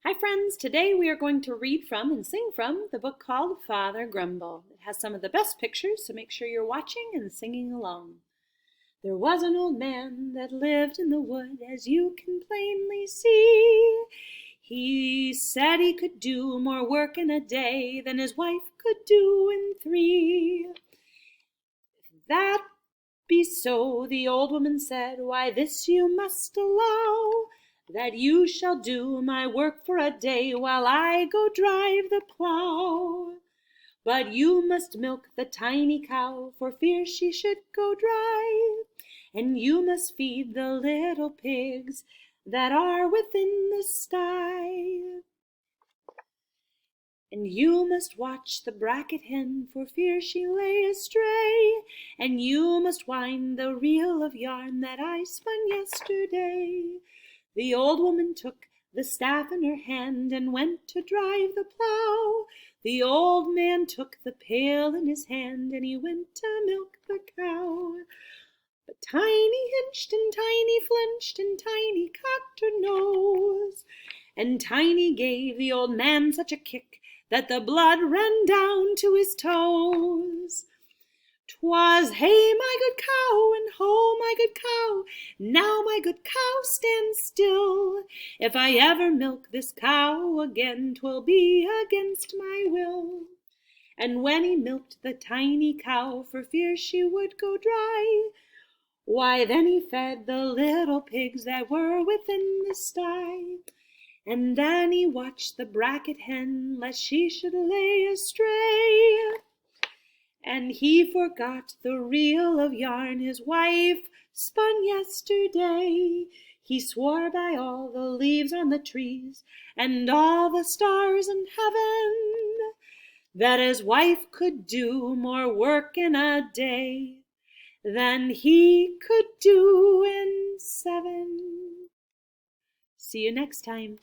Hi friends, today we are going to read from and sing from the book called Father Grumble. It has some of the best pictures, so make sure you're watching and singing along. There was an old man that lived in the wood, as you can plainly see. He said he could do more work in a day than his wife could do in 3. If that be so, the old woman said, why this you must allow, that you shall do my work for a day while I go drive the plow. But you must milk the tiny cow for fear she should go dry, and you must feed the little pigs that are within the sty. And you must watch the bracket hen for fear she lay astray, and you must wind the reel of yarn that I spun yesterday. The old woman took the staff in her hand and went to drive the plow. The old man took the pail in his hand and he went to milk the cow. But Tiny hinched and Tiny flinched and Tiny cocked her nose, and Tiny gave the old man such a kick that the blood ran down to his toes. 'Twas hey, my good cow, and ho, my good cow, now my good cow, stand still. If I ever milk this cow again, 'twill be against my will. And when he milked the tiny cow for fear she would go dry, why then he fed the little pigs that were within the sty. And then he watched the bracket hen, lest she should lay astray. And he forgot the reel of yarn his wife spun yesterday. He swore by all the leaves on the trees and all the stars in heaven that his wife could do more work in a day than he could do in 7. See you next time.